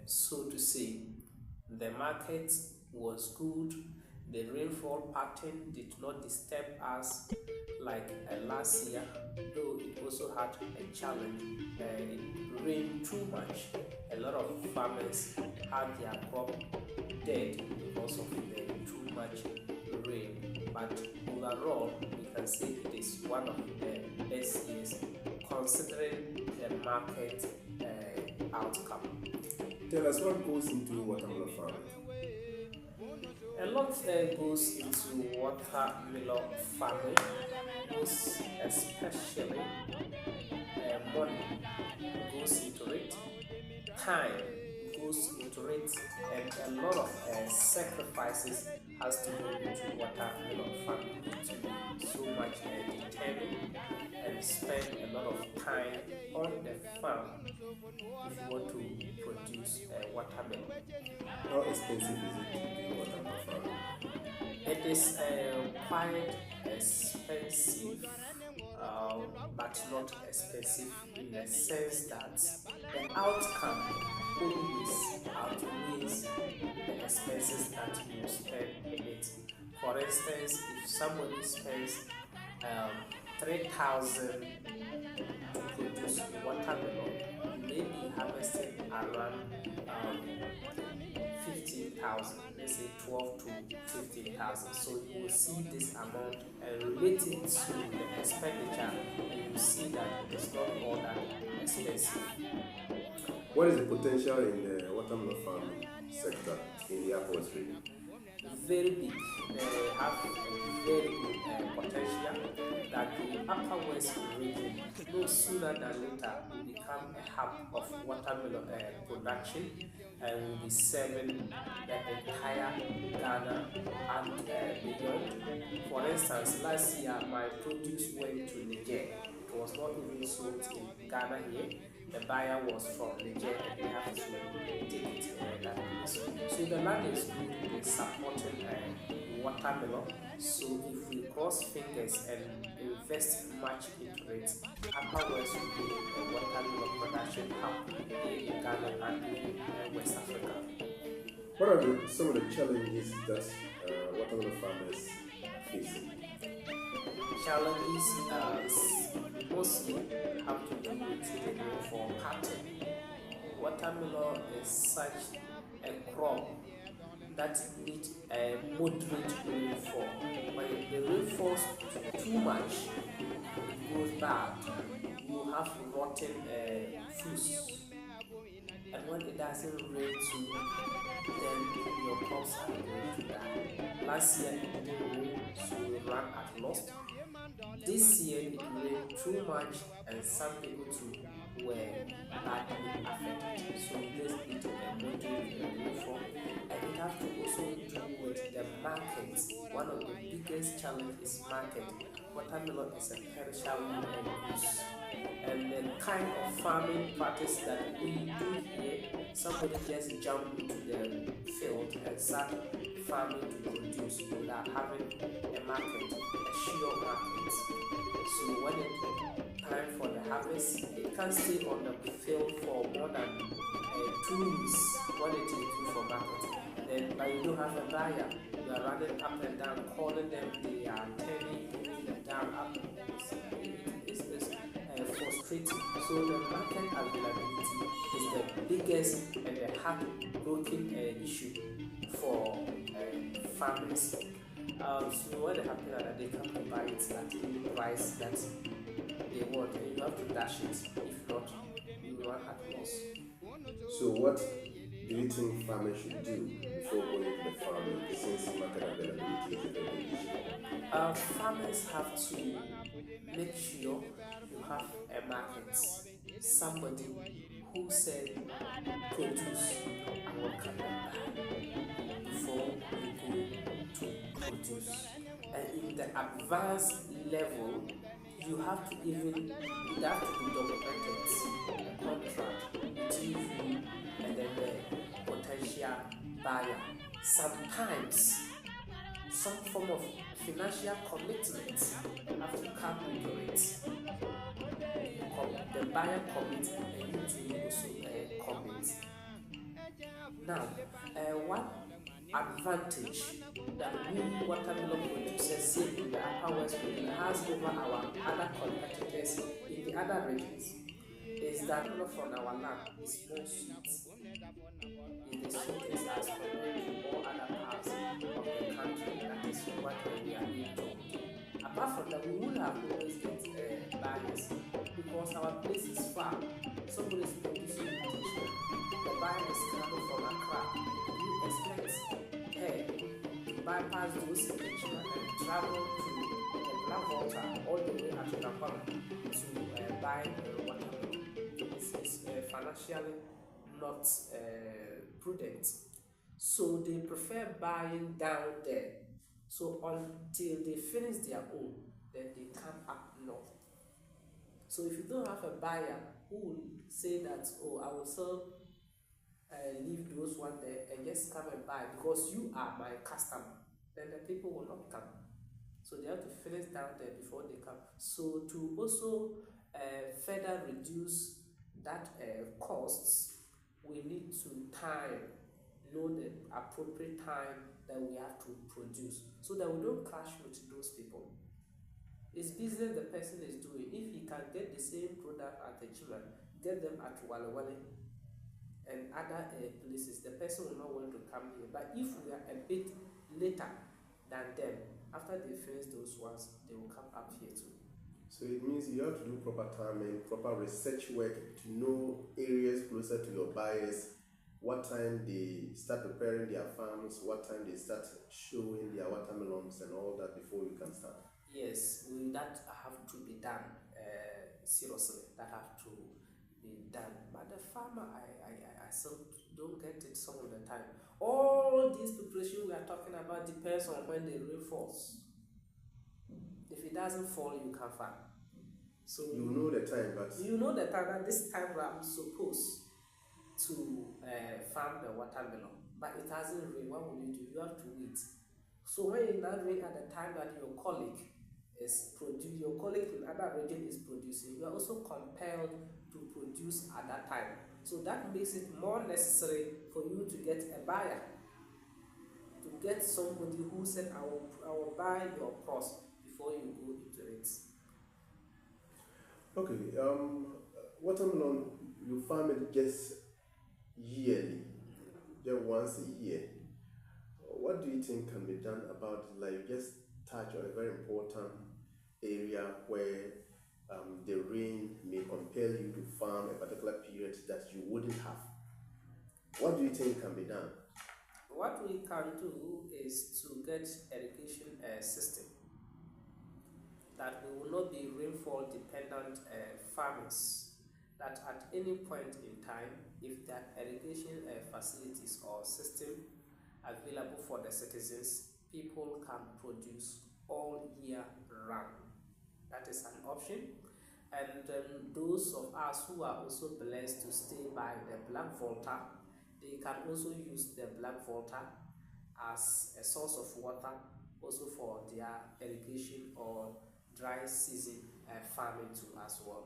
so to say. The market was good. The rainfall pattern did not disturb us like last year, though it also had a challenge. It rained too much. A lot of farmers had their crop dead because of the too much rain. But overall, we can say it is one of the best years considering the market outcome. Tell us what goes into watermelon farming. A lot goes into watermelon farming, most especially money goes into it, time goes into it, and a lot of sacrifices has to go into watermelon farming. You need to be so much determined and spend a lot of time on the farm if you want to produce watermelon. How expensive is it to do watermelon farming? It is quite expensive, but not expensive in the sense that the outcome always outweighs the expenses that you spend in it. For instance, if somebody spends 3,000 to produce watermelon, you may be harvesting around 15,000, let's say 12 to 15,000. So you will see this amount and relate it to the expenditure, and you see that it is not all that expensive. What is the potential in the watermelon farming sector in the Upper West region? Very big. They have a very good potential that the Upper West region, no sooner than later, will become a hub of watermelon production and will be serving the entire Ghana and beyond. For instance, last year my produce went to Niger. It was not even sold in Ghana here. The buyer was from Niger and they have to take it that place. So the land is good, it is supporting watermelon. So if we cross fingers and invest much into it, Upper West will be a watermelon production hub here in Ghana and in West Africa. What are some of the challenges that watermelon farmers face? Challenges mostly have to do with the rainfall pattern. Watermelon is such a crop that needs a moderate rainfall. When the rain falls too much, it goes bad. You have rotten fruits. And when it doesn't rain too, then your crops are going to die. Last year it didn't rain, so we ran at loss. This year it rained too much and some people too were badly affected. So we just need a moderate rainfall, and it has to also do with the market. One of the biggest challenges is market. Watermelon is a perishable goods, and the kind of farming practice that we do here, somebody just jump into the field and start farming to produce without having a market, a sure market. So when it's time for the harvest, it can stay on the field for more than 2 weeks when it is due for market. Then, but you don't have a buyer. You are running up and down, calling them. They are turning down up. It's frustrating. So the market availability is the biggest and the heartbroken issue for farmers. So what happens is that they come buy it at any price that they want, and you have to dash it. If not, you run at loss. So, what do you think farmers should do before going to the farming since market availability is a very big issue? Farmers have to make sure you have a market, somebody who said produce and what can I buy before you go to produce. And in the advanced level, you have to even that to be documented, a contract between you and then the potential buyer. Sometimes some form of financial commitment have to come into it. The buyer commits and you too also commit. Now, one advantage that we watermelon producers see in the Upper West region has over our other competitors in the other regions is that watermelon from our land is more sweet, is the sweetest as compared to all other parts of the country. That is what we are being told. Apart from that, we would have always get buyers because our place is far. Somebody is producing in Techina, the buyer is coming from Accra. You expect her to bypass those in Techina and travel to the Black Water all the way at Kampala to buy watermelon. It's financially not prudent. So they prefer buying down there. So until they finish their own, then they come up north. So if you don't have a buyer who will say that, oh, I will sell, leave those one there and just come and buy because you are my customer, then the people will not come. So they have to finish down there before they come. So to also further reduce that costs, we need to know the appropriate time that we have to produce so that we don't clash with those people. It's business the person is doing. If he can get the same product at the Chima, get them at Wale Wale and other places, the person will not want to come here. But if we are a bit later than them, after they finish those ones, they will come up here too. So it means you have to do proper timing, proper research work to know areas closer to your buyers, what time they start preparing their farms, what time they start showing their watermelons and all that before you can start. Yes, that have to be done seriously. That have to be done. But the farmer, I still don't get it some of the time. All these preparation we are talking about depends on when the rain falls. If it doesn't fall, you can't farm. So you know the time, but you know the time that this time I'm supposed to farm the watermelon, but it hasn't rained. What will you do? You have to wait. So when it doesn't rain at the time that your colleague in other region is producing, you are also compelled to produce at that time. So that makes it more necessary for you to get a buyer, to get somebody who said, I will buy your cross before you go into it. Okay, watermelon, you farm it just yearly, just once a year. What do you think can be done about it? Like, just touch on a very important area where the rain may compel you to farm a particular period that you wouldn't have. What do you think can be done? What we can do is to get irrigation system that we will not be rainfall dependent farmers, that at any point in time, if that irrigation facilities or system available for the citizens, people can produce all year round. That is an option. And those of us who are also blessed to stay by the Black Volta, they can also use the Black Volta as a source of water also for their irrigation or dry season farming too as well.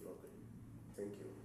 Okay, thank you.